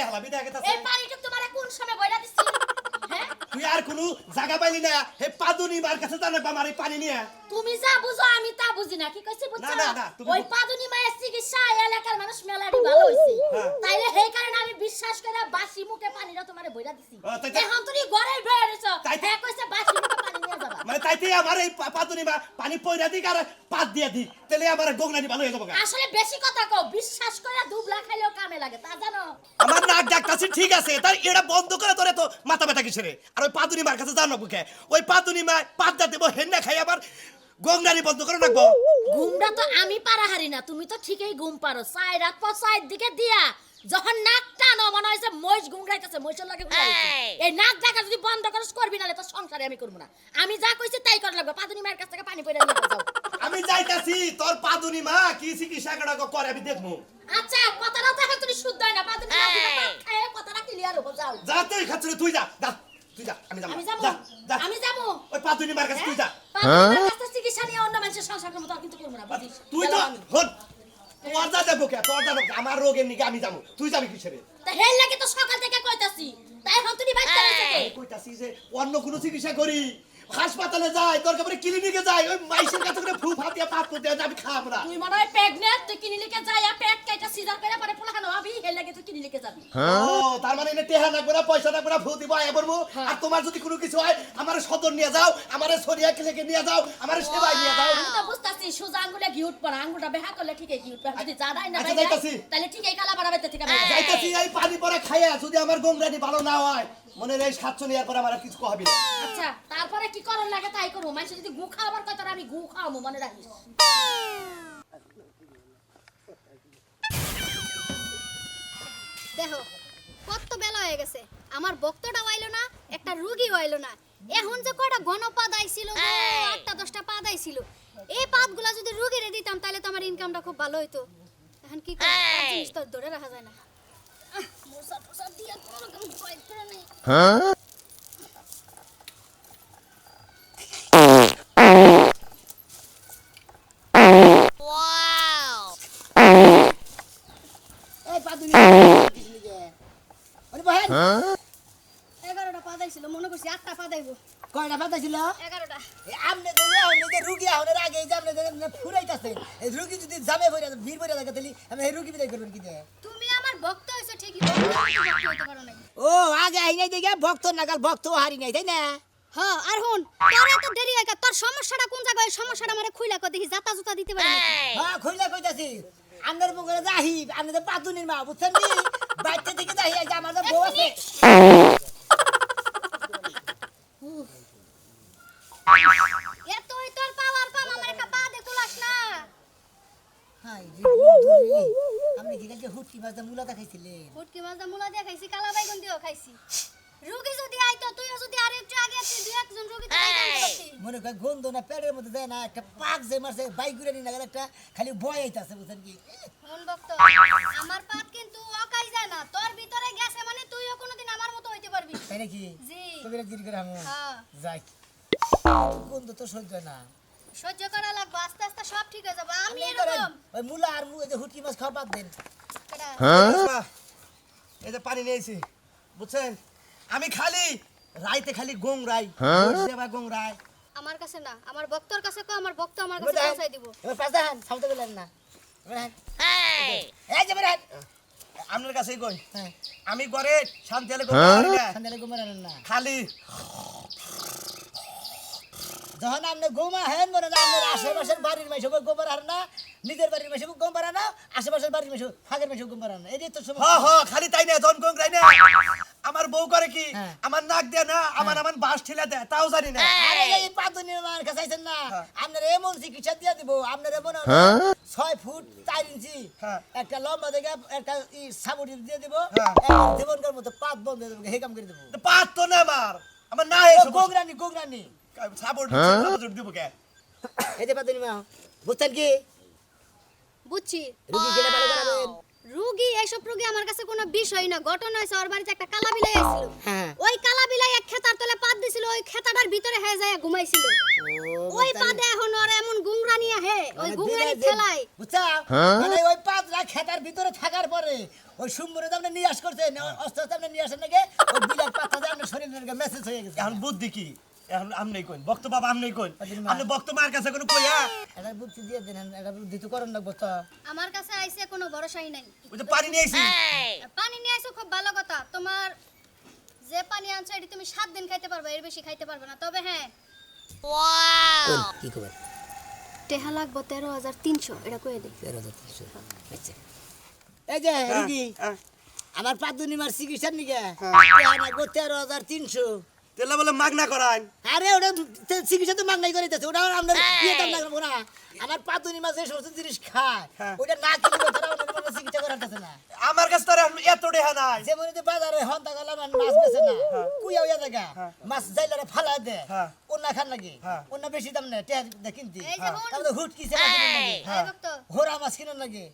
হলাবি দেখে তাছে এই পানিটুক তোমারে কোন সময় বইলা দিছি হ্যাঁ তুই আর কোনো জায়গা পাইলি না হে পাদুনি মার কাছে জানে আমার এই পানি নিয়ে তুমি যা বুঝো আমি তা বুঝি না কি কইছি বুঝছো না, তুমি ওই পাদুনি মায়ের চিকিৎসা এলাকার মানুষ মেলাডি ভালো হইছে হ্যাঁ। তাইলে সেই কারণে আমি বিশ্বাস করে বাসি মুখে পানিটা তোমারে বইলা দিছি এখন তুমি ঘরে বের হইছো হ্যাঁ কইছে বাসি মুখে পানি নিয়ে যাবা মানে তাইতে আমার এই পাদুনি মা পানি পয়রা দিক আর পাত দিয়া দি তাহলে আমার গোগনানি ভালো হয়ে যাবে আসলে বেশি কথা কও বিশ্বাস করে দুবলা খাইলেও কামে লাগে তা জানো আমার নাক ডাকতাছে ঠিক আছে তার এটা বন্ধ করে তোরে তো মাথা ব্যথা কিসেরে আর ওই পাদুনি মার কাছে জানো বুকে ওই পাদুনি মা পাত দা দেব হেন্না খাই আবার গোগনানি বন্ধ করে রাখবো ঘুমটা তো আমি পারা হারি না তুমি তো ঠিকই ঘুম পারো সাই রাত পর সাইড দিকে দিয়া যখন নাক টানো মনে হইছে মহিষ ঘুমরাইতেছে মহিষের লাগে এই নাক ডাকা যদি বন্ধ করস করবি না তো সংসারে আমি করব না আমি যা কইছি তাই করা লাগবে পাদুনি মায়ের কাছ থেকে পানি পয়রা নিয়ে যাও আমি যাইতাছি তোর পাদুনি মা কি চিকিৎসা করে আমি দেখবো আচ্ছা কথাটা তো এখন তুমি শুদ্ধ হয় না পাদুনি মা খায় কথাটা ক্লিয়ার হবো যাও যা তুই খাচ্ছিস তুই যা যা তুই যা আমি আমি যাবো যাবো যা আমি যাবো ওই পাদুনি মার কাছে তুই যা পাদুনি মায়ের কাছে চিকিৎসা নিয়ে অন্য মানুষের সংসার করব তো কিন্তু করব না বুঝিস তুই তো হন তোর যা যাবো কে তোর যাবো আমার রোগের নিকে আমি যাবো তুই যাবি কিসেরে তা হেল লাগে তো সকাল থেকে কইতাছি তাই এখন তুমি বাইতে গেছে কইতাছি যে অন্য কোনো চিকিৎসা করি হাসপাতালে যাই তোর কাপড়ে ক্লিনিকে যাই ওই মাইসের কাছে করে ফুল ফাটিয়া পাত করতে আমি খাবো না তুই মনে হয় প্রেগনেন্ট তুই ক্লিনিকে যাইয়া পেট কাইটা সিজার করে পরে পোলাখানো হবি হেল লাগে তুই ক্লিনিকে যাবি ও তার মানে এটা টেহা লাগবে না পয়সা লাগবে না ফুল দিব আয়া করবো আর তোমার যদি কোনো কিছু হয় আমার সদর নিয়ে যাও আমার সরিয়া ক্লিনিকে নিয়ে যাও আমার সেবাই নিয়ে যাও আমি তো বুঝতাছি সুজা আঙ্গুলে ঘি উঠবো না আঙ্গুলটা বেহা করলে ঠিকই ঘি উঠবে যদি যা দেয় না আচ্ছা, ভাই যাইতাছি। তাহলে ঠিকই কালা বাড়াবে ঠিক আছে যাইতাছি এই পানি পরে খাইয়া যদি আমার গোমরানি ভালো না হয় মনে রে সাতশো নেওয়ার পর আমার আর কিছু কহাবি না আচ্ছা তারপরে কি করন লাগে তাই করবো মানুষ যদি গু খাওয়াবার কথা আমি গু খাওয়াবো মনে রাখিস দেখো কত বেলা হয়ে গেছে আমার বক্তটা আইলো না একটা রুগী আইলো না এখন যে কয়টা গণপাদ আইছিল গো, 8টা 10টা পাদ আইছিল এই পাদগুলা যদি রুগীরে দিতাম তাহলে তো আমার ইনকামটা খুব ভালো হইতো এখন কি করব জিনিস তো ধরে রাখা যায় না মোসা টোসা দিয়ে কোনো রকম ভয় করে নেই এই পাদুনি আরে বহেন 11টা পাদ আইছিল মনে করছি 8টা পাদ আইবো কয়টা পাতা ছিল 11টা আমনে তো যে রুগী আহনের আগে যে আমনে ফুরাইতাছে এই রুগী যদি যাবে ভরে ভিড় ভরে লাগে তাহলে আমি এই রুগী বিদায় করবেন কি দে তুমি আমার ভক্ত হইছো ঠিকই ভক্ত হইতে পারো নাই ও আগে আই নাই দেখে ভক্ত নাগাল ভক্ত হারি নাই তাই না হ্যাঁ আর হুন তোর এত দেরি হয় কা? তোর সমস্যাটা কোন জায়গায় সমস্যাটা আমারে খুইলা কর দেখি জাতা জুতা দিতে পারি নাকি? হ্যাঁ কইলা কইতাছি আমনের মুখে যাহি আমনে পাতুনির মা বুঝছেন নি বাইতে থেকে যাহি আজ আমাদের বউ আছে এতই তোর পাওয়ার পাম আমার একটা পা দে কুলাস না হাই আপনি কি কালকে হুটকি মাছ মুলা দেখাইছিলেন ফুটকি মাছ দা মুলা দিয়া খাইছি কালা বাইগন দিও খাইছি রোগী যদি আইতো তুইও যদি আর একটু আগে আসতি দুই একজন রোগী তো আইতো করতি মনে কয় গন্ধ না পেটের মধ্যে যায় না একটা পাক যে মারছে বাইক ঘুরে নিয়ে গেলে একটা খালি ভয় আইতাছে বুঝছেন কি মন ভক্ত আমার পাত কিন্তু অকাই যায় না তোর ভিতরে গেছে মানে তুইও কোনোদিন আমার মতো হইতে পারবি তাই নাকি জি তোকে জির করে আমি হ্যাঁ যাই গন্ধ তো সহ্য না সহ্য করা লাগবে আস্তে আস্তে সব ঠিক হয়ে যাবে আমি আপনি করেন, এরকম ওই মুলা আর মুগে যে হুটকি মাছ খাওয়া বাদ দেন এটা এই যে পানি নিয়েছি বুঝছেন আমি খালি রাইতে খালি গোংরাই সেবা গোংরাই আমার কাছে না আমার ভক্তর কাছে কো আমার ভক্ত আমার কাছে পৌঁছাই দিব এবার পাঁচটা হান সামনে গেলেন না এই যে বেরেন আপনার কাছেই কই হ্যাঁ আমি ঘরে শান্তি হলে গোংরাই না সন্ধ্যালে ঘুমার আনেন না খালি যখন আপনি গোমা হেন মনে না আপনার আশেপাশের বাড়ির মাইসে গোবর আর না নিজের বাড়ির মাইসে গোবর আনা আশেপাশের বাড়ির মাইসে ফাঁকের মাইসে গোবর আনা এই তো হ হ খালি তাই না জন গোংরাই না আমার বউ করে কি হ্যাঁ। আমার নাক দেয় না আমার বাস ঠেলা দেয় তাও জানি না আরে এই পাতুনির মার কাছে আইছেন না আপনার এমন চিকিৎসা দিয়া দিব আপনার এমন 6 ফুট 4 ইঞ্চি হ্যাঁ। একটা লম্বা জায়গা একটা সাবুটি দিয়ে দিব হ্যাঁ। জীবনকার মতো পাত বন্ধ দিয়ে দেবো হে কাম করে দেবো পাত তো না আমার না এসব গোগরানি গোগরানি সাপোর্ট দিব কে এই যে পাতুনি মা বুঝছেন কি বুঝছি রুগী গেলে ভালো করাবেন রোগী এইসব রোগী আমার কাছে কোনো বিষয় না ঘটনা হইছে ওর বাড়িতে একটা কালা বিলাই আসছিল হ্যাঁ ওই কালা বিলাই এক খেতার তলে পাত দিছিল ওই খেতাটার ভিতরে হে যায় ঘুমাইছিল ওই পাদে এখন ওর এমন গুংরানি আহে ওই গুমরানি ঠেলায় বুঝছা মানে ওই পাতলা খেতার ভিতরে থাকার পরে ওই সুম্বরে দামনে নিয়াস করছে অস্ত্র দামনে নিয়ে আসেন নাকি ওই বিলাত পাতা দামনে শরীরের মেসেজ হয়ে গেছে এখন বুদ্ধি কি এখন আমনে কইন বক্ত বাবা আমনে কইন আপনি বক্ত মার কাছে কোনো কইয়া এটা বুদ্ধি দিয়ে দেন এটা বুদ্ধি তো করেন না বুঝছো আমার কাছে আইছে কোনো ভরসাই নাই ওই যে পানি নিয়ে আইছি পানি নিয়ে আইছো খুব ভালো কথা তোমার যে পানি আনছো এটি তুমি 7 দিন খাইতে পারবে এর বেশি খাইতে পারবে না তবে হ্যাঁ কি কবে টেহা লাগবো 13,300 এটা কয়ে দে 13,300 আচ্ছা এই যে রুগী আমার পাদুনি মার চিকিৎসার নিকে লাগবো 13,300 তেলা বলে মাগনা করান আরে ওটা চিকিৎসা তো মাগনাই করে দিতেছে ওটা আমরা ইয়ে দাম লাগবো না আমার পাতুনি মাছ এই সমস্ত জিনিস খায় ওটা না কিনলে তারা ওটা চিকিৎসা করাতেছে না আমার কাছে তার এত টেহা নাই যেমন যে বাজারে হন্তা গলা মাছ বেছে না কুইয়া উইয়া জায়গা মাছ যাইলারে ফালা দে ওনা খান লাগে ওনা বেশি দাম না টেহা কিনতে এই যে হুন তারপরে হুট কিসে কিনন লাগে এই ভক্ত ঘোড়া মাছ কিনন লাগে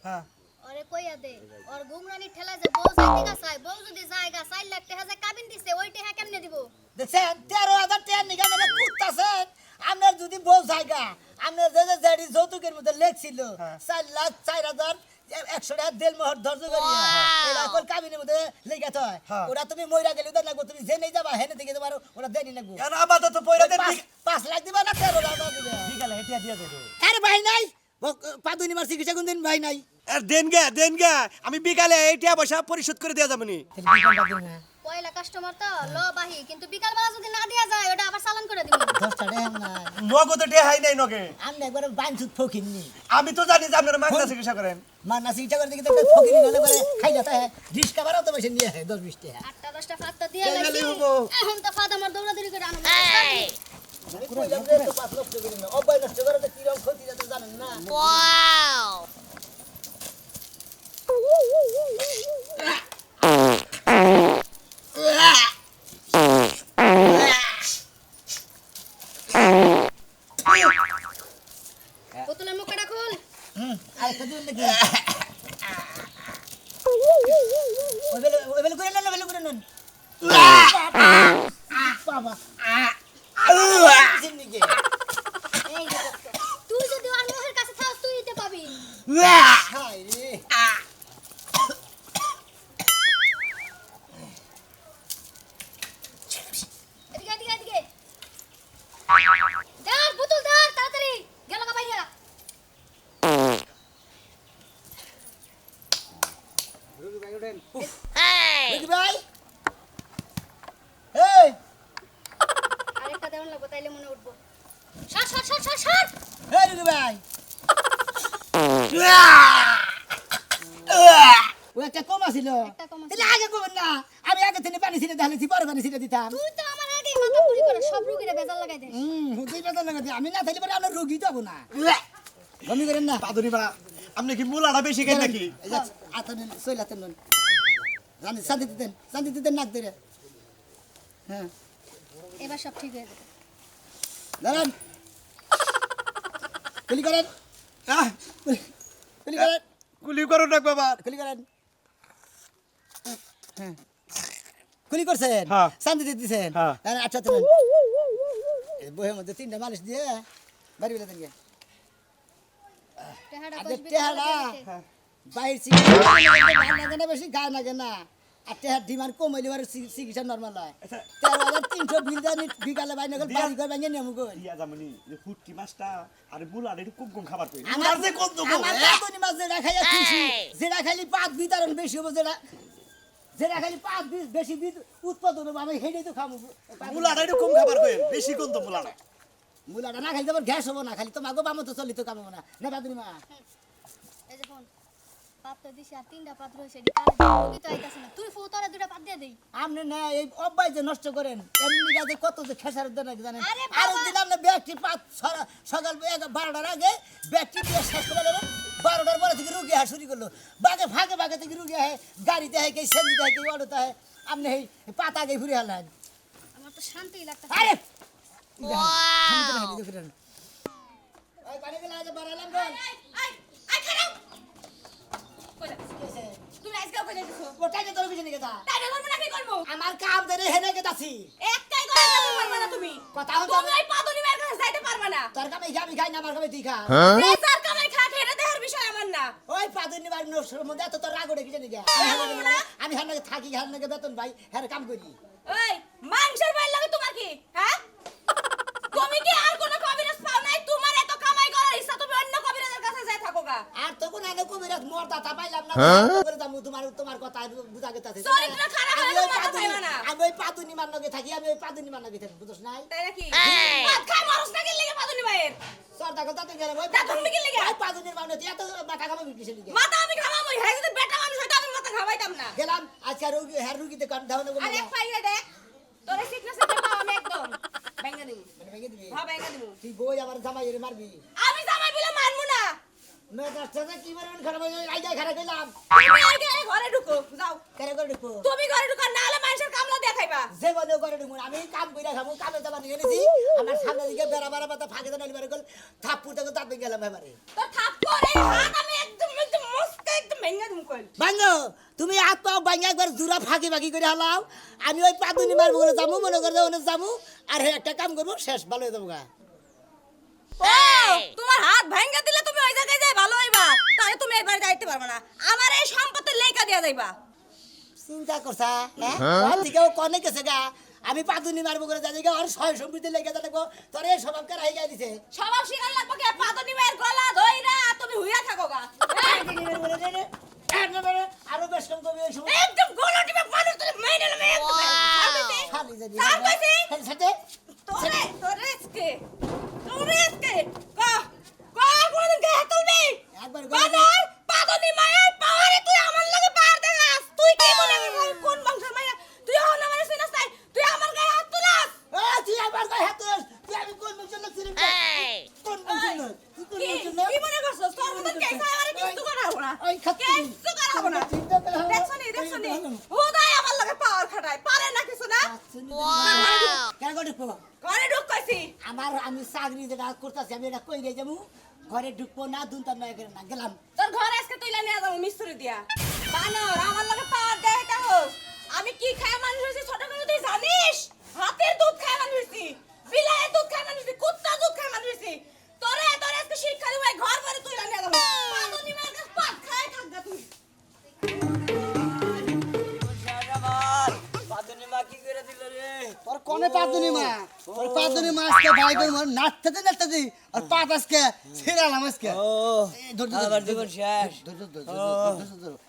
ওরে কইয়া দে ওর গুমরানি ঠেলা যে বউ যাইতে গা চাই বউ যদি জায়গা 4 লাখ টাকা যে কাবিন দিছে ওই টাকা কেমনে দিব দেখছেন 13,000 টাকা নিগা মেরে কুত্তাছেন আপনার যদি বউ জায়গা আপনার যে জেডি যৌতুকের মধ্যে লেখছিল 4 লাখ 4,000 100 টাকা দেল মোহর ধৈর্য করিয়া এটা কোন কাবিনের মধ্যে লেখা তো ওটা তুমি মইরা গেলে তো নাগো তুমি জেনে যাবা হেনে দিকে তোমার ওটা দেনি নাগো এখন আপাতত পয়রা দেন 5 লাখ দিবা না 13 লাখ দিবা বিকালে হেটিয়া দিয়া দেব আরে ভাই নাই পাদুনি মার চিকিৎসা কোন দিন ভাই নাই আর দেন গে আমি বিকালে এইটা পয়সা পরিশোধ করে দেয়া যাবনি পয়লা কাস্টমার তো ল বাহি কিন্তু বিকাল বেলা যদি না দেয়া যায় ওটা আবার চালান করে দিবি 10 টাকা না নগদ টেহাই নাই নগে আমি একবার বানসুত ফকিরনি আমি তো জানি যে আপনারা মাগনা চিকিৎসা করেন মানা চিকিৎসা করে দেখি তো ফকিরনি হলে পরে খাই যাতা হ্যাঁ রিস্কা বাড়াও তো বেশি নিয়ে 10-20 টাকা 8টা 10টা ফাত্তা দিয়া কেন লাগছি হবো? এখন তো ফাদ আমার দৌড়াদৌড়ি করে আনো আমি কইলাম রে তো 5 লক্ষ করি না অব্যয় নষ্ট করে তো কিরকম ক্ষতি যাতে জানেন না বোতলের মুখটা খুল আরেকটা দিন নাকি ওই বেলে করে নেন বাবা জিন্দিগি এই যে বক্ত। তুই যদি ওর মুখের কাছে থাকস তুই দিতে পাবি হাই রে এদিকে এদিকে এদিকে ধর বোতল ধর তাড়াতাড়ি গেল গা বাইরে দেখি ভাই এই আরেকটা দেওয়ান লাগবো তাইলে মনে উঠবো সর সর সর সর সর এই দেখি ভাই ওই একটা কম আছিল একটা কম আছিল। তাহলে আগে কমেন না আমি আগে থেকে পানি ছিটে ঢালেছি পরে পানি ছিটে দিতাম তুই তো আমার আগেই মাথা পুরি করে সব রুগীরে বেজাল লাগাই দে হুতুই বেতন লাগাতে আমি না থাকলে পরে আপনার রোগী তো হবো না বমি করেন না পাদুনি বা আপনি কি মুলাটা বেশি খাই নাকি আতন সইলাতেন নন জানি শান্তি দিতেন নাক ধরে হ্যাঁ এবার সব ঠিক হয়ে যাবে দাঁড়ান কুলি করেন কুলি করেন গুলি করো না বাবা কুলি করেন হ্যাঁ কুলি করছেন হ্যাঁ। শান্তি দিতেছেন হ্যাঁ। আচ্ছা চলেন বইয়ের মধ্যে 3টা মালিশ দিয়ে বাড়ি বেলা দেন গিয়া টেহাড়া আগে বসবি টেহাড়া হ্যাঁ। বাইর চিকিৎসা ভালো লাগে না বেশি গায়ে লাগে না আর টেহার ডিমান্ড কম হইলে পরে চিকিৎসা নর্মাল হয় 13,300 বিল দেন বিকালে বাইরে গেল বাড়ি ঘর ভাঙে নেমু গো ইয়া জামনি যে ফুটকি মাছটা আর বুলার একটু কম খাবার কই আমার যে কোন তো আমার পাতনি মাছ যেটা খাইয়া খুশি যেটা খালি পাত বিতরণ বেশি হবে যেটা খালি পাত বেশি উৎপাদন হবে আমি হেঁটেই তো খাবো বুলার একটু কম খাবার কই বেশি কোন তো বুলাটা মুলাটা না খাইতে আবার গ্যাস হবো না খালি তো মাগো বামো তো চলি তো কামাবো না না পাতনি মা এই যে ফোন পাত তো দিছি আর 3টা পাত রইছে এডি কারে রুগী তো আইতাছে না তুই ফোতরে 2টা পাত দিয়ে দেই আপনি না এই অব্বাই যে নষ্ট করেন এমনি গাছে কত যে খেসার দেন নাকি জানেন আরে আর বাবা! দিন আপনি ব্যাগটি সকাল 12টার আগে ব্যাগটি দিয়ে শেষ করে দেবেন 12টার পরে থেকে রুগী হা শুরু করলো ভাগে থেকে রুগী হয় গাড়িতে হয় কে সেন্দিতে হয় কে অটোতে হয় আপনি এই পাতা আগে ঘুরে হালান আমার তো শান্তিই লাগতাছে আরে ওই পানি গেলে আজ বাড়ালাম বল আই খারাপ তুমি আজকাল কই যাইছো ওটাই তো তোর পিছনে গেছা তাই না করব না কি করব আমার কাম ধরে হেনে গেতাছি একটাই করে যাবে পারবা না তুমি কথা তুমি এই পাদুনি মার কাছে যাইতে পারবা না তোর কামে আমি খাই না আমার কামে তুই খা প্রেসার পাদুনি মার নসর মধ্যে এত তোর রাগ ওঠে কি জানি গা আমি হান্নাকে থাকি হান্নাকে বেতন ভাই হ্যাঁ কাম করি ওই মাংসের বাইর লাগে তোমার কি হ্যাঁ তুমি কি আর কোনো কবিরাজ পাও নাই তোমার এত কামাই করার ইচ্ছা তুমি অন্য কবিরাজের কাছে যাই থাকো গা আর তখন আমি কবিরাজ মোর দাতা পাইলাম না করে দাম তোমার কথা বুঝা গেতাছে চরিত্র খারাপ হলে তো মাথা পাইবা না আমি ওই পাদুনি মার লগে থাকি আমি ওই পাদুনি মার লগে থাকি বুঝছ নাই তাই নাকি ভাত খাই মরস না কি লাগে পাদুনি ভাইয়ের সরদা কথা তো গেলাম ওই তুমি কি লাগে? ওই পাদুনির মার লগে এত মাথা কামা বিকিছে লিগে মাথা আমি খাওয়াবো হ্যাঁ যদি বেটা মানুষ হইতো আমি মাথা খাওয়াইতাম না গেলাম আজকে রোগী হ্যাঁ রোগীতে কাম দাও না আর এক পাইয়া দেখ তোরে সিকনেস এর পাও আমি একদম ব্যাঙ্গা দিমু ভেঙে দিবি হ্যাঁ ব্যাঙ্গা দিমু তুই বই আমার জামাই মারবি আমি জামাই বিলে মানমু না মেজাজটা কি মারন খারাপ হয়ে আইডা খারাপ কইলাম তুমি আগে ঘরে ঢুকো যাও কেন করে ঢুকো তুমি ঘরে ঢুকো না হলে মানুষের কামলা দেখাইবা জীবনে করে ঢুকো আমি কাম কইরা খাবো কামে যাবা নিয়ে এনেছি আমার সামনে দিকে বেড়া বেড়া মাথা ফাঁকে দেন এবারে গল থাপ্পু থেকে দাঁত ভেঙে গেলাম এবারে তোর থাপ্পড় এই হাত আমি একদম মস্কা একদম ব্যাঙ্গা দিমু কই ভাঙ্গো তুমি হাত পাও ভাঙ্গা একবার জুরা ফাঁকি ফাঁকি করে হালাও আমি ওই পাদুনি মারবো বলে যাবো মনে করে ওনে যাবো আর হে একটা কাম করবো শেষ ভালো হয়ে যাবো গা ও তোমার হাত ভাঙ্গা দিলে তুমি ওই জায়গায় যাই ভালো হইবা তাহলে তুমি এবার যাইতে পারবে না আমার এই সম্পত্তির লেখা দিয়া যাইবা চিন্তা করছা হ্যাঁ দিকেও কনে গেছে গা আমি পাদুনি মারবো করে যাই গা আর ছয় সম্পত্তি লেগে যাবো তোর এই স্বভাব কার হয়ে গেছে সবাব শিকার লাগবে কি পাদনি মায়ের গলা ধইরা তুমি হুইয়া থাকো গা আরো বেশ কম কবি ওই সময় একদম গলা টিপে পানি তুলে মেনে নেবে একদম খালি জানি স্যার কইছি সাথে তোরে আজকে কোনদিন গায়ে তুলবি একবার বাজার পাদনি মায়ের পাওয়ারে তুই আমার লগে পার দেখাস তুই কি মনে করিস কোন বংশের মাইয়া তুই হন আমার সিনাস নাই তুই আমার গায়ে হাত তুলাস তুই আবার গায়ে হাত তুলিস তুই আমি কোন বংশের লোক ছিলি কোন বংশের লোক তুই কোন বংশের লোক কি মনে করছস তোর মতো কেসা আমারে কিছু করাবো না ওই খাচ্ছি কিছু করাবো না চিন্তা করে হবে দেখছনি হুদাই আমার লগে পাওয়ার খাটায় পারে না কিছু না কেন করে ঢুকবো ঘরে ঢুক কইছি আমি চাকরি যেটা করতেছি আমি এটা কই রে যাবো ঘরে ঢুকবো না দুনতাম না এখানে না গেলাম তোর ঘরে আজকে তুইলা নিয়ে যাবো মিস্ত্রি দিয়া বানর আমার লগে পাওয়ার দেয় তাহস আমি কি খায় মানুষ হইছি ছোট করে তুই জানিস হাতের দুধ খায় মানুষ হইছি বিলায়ের দুধ খায় মানুষ হইছি কুত্তা দুধ খায় মানুষ হইছি তোরে আজকে শিক্ষা দিব ঘর ঘরে তুইলা নিয়ে যাবো পাদনি মার কাছে পাত খায় থাকবা তুই তোর কোনে পাতুনি মা তোর পাতুনি মা আজকে ভাই বোন নাচতে নাচতে আর পাত আজকে ছিড়ালাম আজকে আবার জীবন শেষ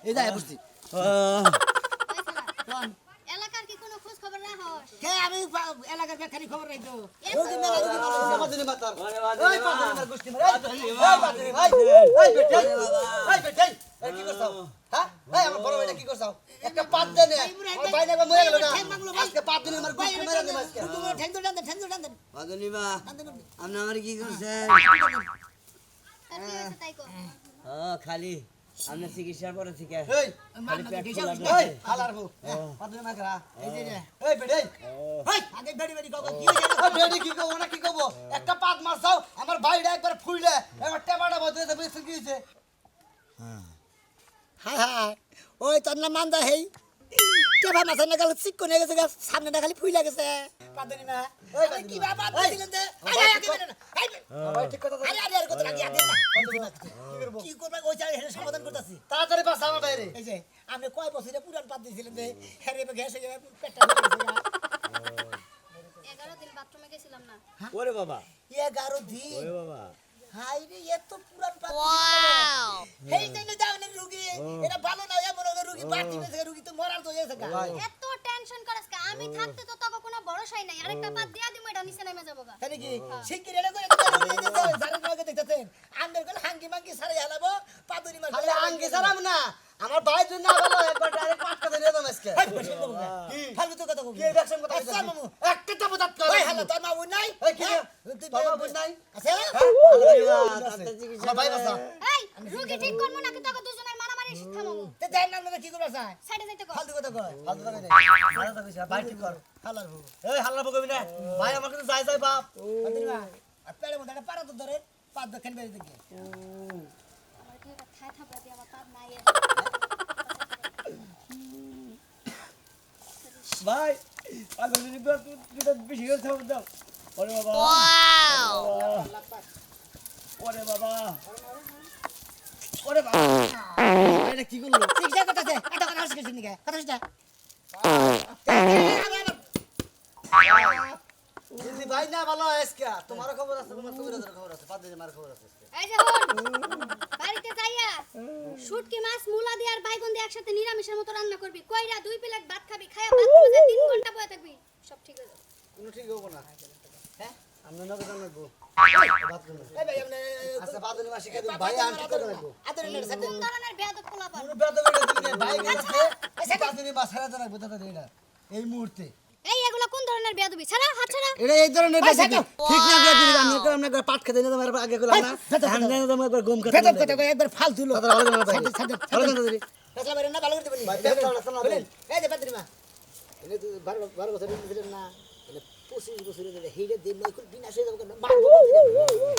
এই যাই বুঝছি এলাকার কি কোনো খোঁজ খবর না হয় কে আমি এলাকার বেখানি খবর নাই তো পাতুনি মা তোর ওরে ওই বাদুনি পাতুনি মা। মার গোষ্ঠী মার এই পাতুনি ভাই এই বেটে এই বেটে এই কি করছাও হ্যাঁ এই আমার বড় ভাইটা কি করছাও একটা পাত দে নে ওই ভাই না মরে গেল না আজকে পাতুনি মার গোষ্ঠী মেরে দিম আজকে ঠেন বাদুনি মা আপনি আমার কি করছেন আর কি হয়েছে তাই কো খালি আপনার চিকিৎসার পরে থেকে এই খালি পেট ফোলা এই হালার বউ পাতুনি মা করা এই যে এই বেটে ওই আগে বেড়ি বেড়ি কও কি হইছে ওই বেডি কি কব না কি কব একটা পাত মারছাও আমার ভাইটা একবার ফুইলে একবার টেপাটা বদলে দেবে কি হইছে হাই হাই ওই তোর না মান্দা হেই কেবা মাথা না গেল চিক কোনে গেছে সামনে না খালি ফুইলা গেছে পাদনি না ওই কি বাবা দিলেন দে আরে আগে বেরে না ভাই ঠিক কথা আরে আরে কত লাগি আগে না কি করবা ওই চাই হেরে সমাধান করতেছি তাড়াতাড়ি পাস আমার বাইরে এই যে আমি কয় বছরে পুরান পাত দিছিলেন দে হেরে ঘেসে পেটটা হয়ে গেছে 11 দিন বাথরুমে গেছিলাম না ওরে বাবা 11 দিন ওরে বাবা হাই রে এত পুরান পাত ওয়াও হেই জানি যাওনে রুগী এটা ভালো না এমন রুগী বাড়তি গেছে রুগী তো মরার তো হয়েছে গা এত টেনশন করাস কা আমি থাকতে তো তোকে কোনো ভরসাই নাই আরেকটা পাত দিয়া দিমু এটা নিচে নেমে যাবো গা তাই কি শিগগির এটা করে জারের লগে দেখতেছেন আন্ডার গল হাঙ্গি মাঙ্গি সারে হালাবো পাদুনি মার আরে আঙ্গে সারাম না আমার ভাই জন্য ভালো একবার ডাইরেক্ট পাট করে দিয়ে দাও আজকে ফালতু তো কথা কবি কি দেখছেন কথা আচ্ছা মামু একটা টাপ দাঁত কর ওই হালা তোর মামু নাই এই কি তুই বাবা বুঝ নাই আছে আমার ভাই বাসা এই রুগী ঠিক করমু নাকি তোকে দুজনের মারামারি থামামু তে দেন না কি করবা চাই সাইডে যাইতে কো ফালতু কথা কয় ফালতু কথা নেই ভালো তো কইছ ভাই ঠিক কর হালার বউ এই হাল্লা বকবি না ভাই আমার কাছে যাই যাই বাপ পাদুনি মা পেড়ে মধ্যে পারা তো ধরে পাদ দেখেন বেরিয়ে দেখে আমার কি এটা খাই থাপড়া দিয়ে আমার পাত নাই ভাই পাগল যদি দুটো বেশি করে থাকো দাও ওরে বাবা ওরে বাবা ওরে বাবা এটা কি করলো চিকিৎসা করতেছে এটা কথা শিখেছিস নাকি কথা শিখা দিদি ভাই না ভালো আজকে তোমারও খবর আছে তোমার কবিরাজের খবর আছে পাদ্রী মার খবর আছে আজকে। এই যে হন বাড়িতে যাইয়া শুটকি মাছ মুলা দিয়ে আর বাইগুন দিয়ে একসাথে নিরামিষের মতো রান্না করবি কইরা 2 প্লেট ভাত খাবি খায়া ভাত খাবে 3 ঘন্টা বসে থাকবি সব ঠিক হয়ে যাবে কোনো ঠিক হবো না হ্যাঁ আমরা নবে জানাবো এই ভাই আপনি আচ্ছা পাদ্রী মার শিখে দিন ভাই আমি ঠিক করে রাখবো আদর নেড়ে সাথে কোন ধরনের বেয়াদব পোলাপান পুরো বেদ বেদ দিলে ভাই গেছে পাদ্রী মার ছাড়া জানাবো দাদা এটা এই মুহূর্তে এই এগুলা কোন ধরনের বেয়াদবি ছাড়া হাত ছাড়া এটা এই ধরনের বেদ ঠিক না দিয়ে দিলে আমি করে আমরা পাট খেতে না তোমার আগে করলাম না ধান দেন তোমার একবার গম খেতে বেতন কথা কই একবার ফালতু লোক ভালো না ভাই সাথে ভালো না দিদি ফেসলা মেরে না ভালো করে দিবেন ভাই বেতন না বলেন এই যে পাত্রিমা এটা তো 12 বছর দিলেন না এটা 25 বছরের ধরে হিড়ে দিন নাই কোন বিনাশ হয়ে যাবে কেন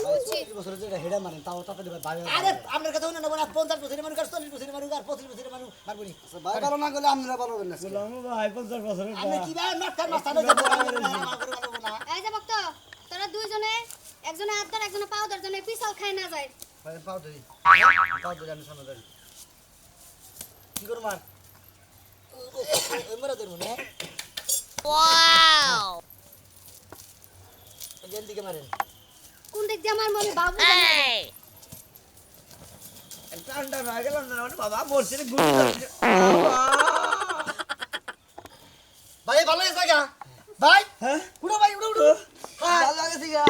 বুঝছি 25 বছর যেটা হেডা মানেন তাও তাতে ভাই আরে আপনার কথা না বলা 50 বছরের মানুষ আর 40 বছরের মানুষ আর 25 বছরের মানুষ মারবো নি ভাই ভালো না গেলে আমরা ভালো হবে না বললাম ভাই 50 বছরের আমি কি ভাই মাথা মাথা না যাবো না এই যে ভক্ত তোরা দুইজনে একজনে হাত ধর একজনে পাও ধর জনে পিছল খায় না যায় ভাই পাও ধরি আমি সামনে ধরি কি করব মার ওই মরা ধরবো না এখান থেকে মারেন কোন দিক দিয়ে আমার মনে বাবু জানে ঠান্ডা হয়ে গেলাম না মানে বাবা মরছে রে গুলি ভাই ভালো আছে গা ভাই হ্যাঁ উড়ো ভাই উড়ো উড়ো ভালো লাগছে গা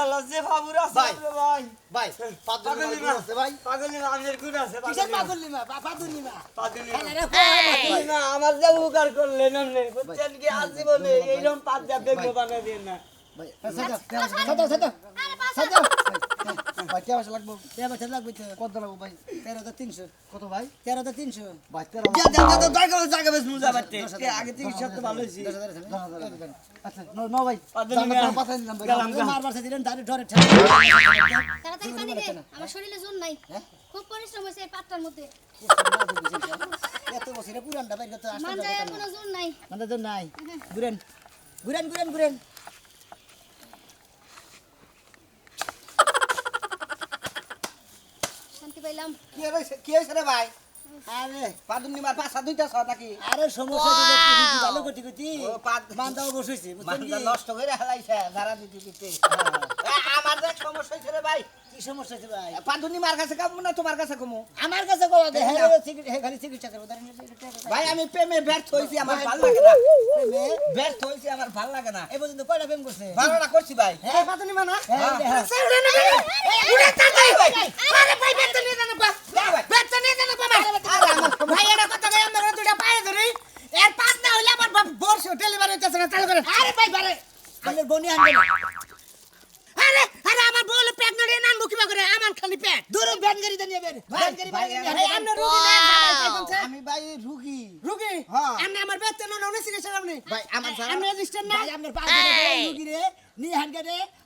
আল্লাহ যে বাবুরা ভাই। ভাই ভাই পাদ্রী মার আছে ভাই পাগলি না আমার গুণ আছে কিসের পাগল নিমা পাগল নিমা পাগলি আরে না আমার যে উপকার করলেন আপনি বুঝছেন কি আজীবনে এইরকম পাঁচ যা বেগো বানাই দেন না ভাই সাদা সাদা আরে পাশে সাদা ভাই কে আসে লাগবো তে বছর লাগবে তো কত লাগবো ভাই 13300 কত ভাই 13300 ভাই 13 জায়গা বেশ মুজা বাড়তে আগে থেকে সব তো ভালো হয়েছি আচ্ছা নো ভাই পাদ্রী জানা মিয়া। তো পাঠাই দিলাম ভাই গেলাম। মারবার সে দিলেন তারে ধরে তাড়াতাড়ি পানি দে আমার শরীরে জোর নাই খুব পরিশ্রম হয়েছে এই পাটটার মধ্যে এত বছরে পুরানটা বাইর করতে আসতে মান যায় কোনো জোর নাই মানে তো নাই ঘুরেন ঘুরেন ঘুরেন ঘুরেন শান্তি পাইলাম কি হইছে রে ভাই আরে পাদ্রী মার পাঁচটা দুইটা ছয় নাকি আরে সমস্যা তো দেখি ভালো করতে করতে ও, মানটাও বসেছে বুঝছেন কি নষ্ট করে হেলাইছে ধারা দিতে দিতে আমার যে সমস্যা হইছে রে ভাই কি সমস্যা আছে ভাই পাদ্রী মার কাছে কামু না তোমার কাছে কমু আমার কাছে কো আগে হ্যাঁ খালি চিকিৎসা করবো তার ভাই আমি প্রেমে ব্যর্থ হইছি আমার ভালো লাগে না ব্যর্থ হইছি আমার ভালো লাগে না এই পর্যন্ত কয়টা প্রেম করছে ভালোটা করছি ভাই হ্যাঁ পাতনি মানা হ্যাঁ উড়ে তাড়াই ভাই আরে ভাই ব্যর্থ নিয়ে জানা বা ব্যর্থ নিয়ে জানা বা ভাই এটা কথা কই আমরা দুইটা পায়ে ধরি এর পাত না হইলে আমার বর্ষ ডেলিভারি হইতাছে না চালু করে আরে ভাই বারে আমার বনি আনবে না আরে আরে আমার বলে প্রেগন্যান্ট না মুখিবা করে আমার খালি পেট দূর ব্যান গাড়ি দিয়ে নেবেন ব্যান গাড়ি ভাই আমরা রোগী না আমি ভাই রোগী রুগী হ্যাঁ আপনি আমার বেতন না উনি চিকিৎসা আপনি ভাই আমার আপনি রেজিস্টার না ভাই আপনার পাঁচ রুগী রে নি হানকে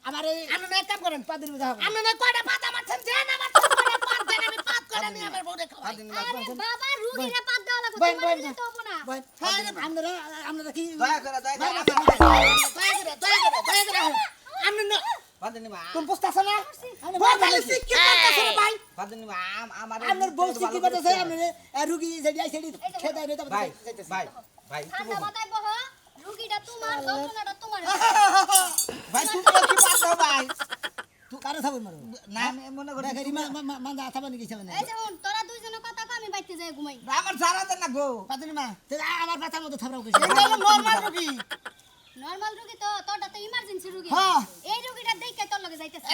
আমার এই আপনি এক কাম করেন পাঁচ দিন দাও আমি না কয়টা পাতা মারছেন দেন আমার তো করে পাত দেন আমি পাত করে নি আমার বউরে খাওয়াই আরে বাবা রুগীরা পাত দেওয়া লাগবে বইন, তোমার বইন, দিতে হবো না ভাই হ্যাঁ আপনারা আপনারা কি দয়া করে দয়া করে আপনি না পাদিনি মা কোন পোস্ট আছে না বউ খালি সিকি করতেছ রে ভাই পাদিনি মা আমার আপনার বউ কি করতেছে আপনি রুগী যেডি আই সেডি খেদাই নয় ভাই তারপরে ভাই ভাই ঠান্ডা মাথায় বহ রুগীটা তোমার যন্ত্রণাটা তোমার ভাই তুমি কি পাত দাও ভাই তুই কারে থাকবে মারো না আমি মনে করি গাড়ি মান্দা আথা বানি গেছে মানে এই যে হন তোরা দুইজনে কথা কও আমি বাইতে যাই ঘুমাই আমার সারা দেন না গো পাতনি মা আমার পাতার মতো থাবরাও কইছে এটা হলো নরমাল রোগী নরমাল রুগী তো তোরটা তো ইমার্জেন্সি রুগী হ্যাঁ। এই রুগীটা দেখে তোর লগে যাইতেছে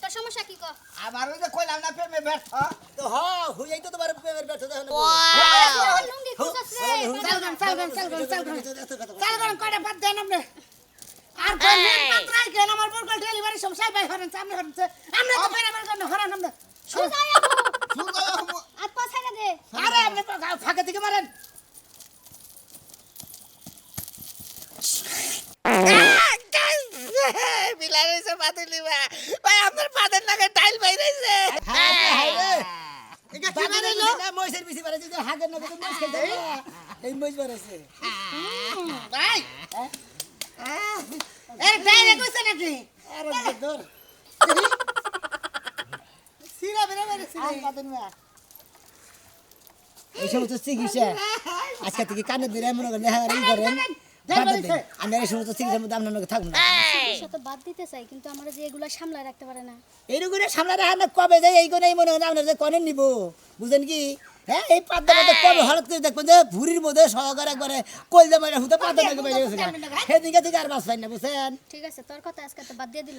তোর সমস্যা কি কর আমার ওই যে কইলাম না প্রেমে ব্যর্থ তো হ্যাঁ হইয়াই তো তোমার প্রেমের ব্যর্থ দেখো লুঙ্গি খুঁজছ রে চাল করেন কয়টা পাত দেন আপনি আর কোন পাত্রাই কেন আমার বলকল ডেলিভারি সমস্যা ভাই হরেন সামনে হরেন আমরা তো বেরাবার জন্য হরান আমরা সুজাই আবু আত পা ছাইরা দে আরে আপনি ফাঁকা থেকে মারেন বিলাইছে পাতিলি ভাই আপনার পাদের নাকে টাইল বাইরেছে এটা কি বানাইলো মহিষের পিছে বাড়াইছে যে হাগের না তো মহিষ খেতে এই মহিষ বাড়াইছে ভাই এর ডাইরে কইছে নাকি আরে ধর এই সমস্ত চিকিৎসা আজকে থেকে কানে ধরে মনে করেন ই করেন আমি এই সমস্ত চিকিৎসার মধ্যে আপনার থাকবো না চিকিৎসা তো বাদ দিতে চাই কিন্তু আমরা যে এগুলা সামলায় রাখতে পারে না এইরকম সামনে রাখা না কবে যায় এই কোনে মনে হয় আপনার যে কনেন নিব বুঝেন কি হ্যাঁ এই পাদ্দা মধ্যে কবে হঠাৎ করে দেখবেন যে ভুরির মধ্যে সহকারে একবারে কলজা মারা হুতে পাদ্দা থেকে বেরিয়ে গেছে সেদিকে থেকে আর বাস পাই না বুঝছেন ঠিক আছে তোর কথা আজকে তো বাদ দিয়ে দিলাম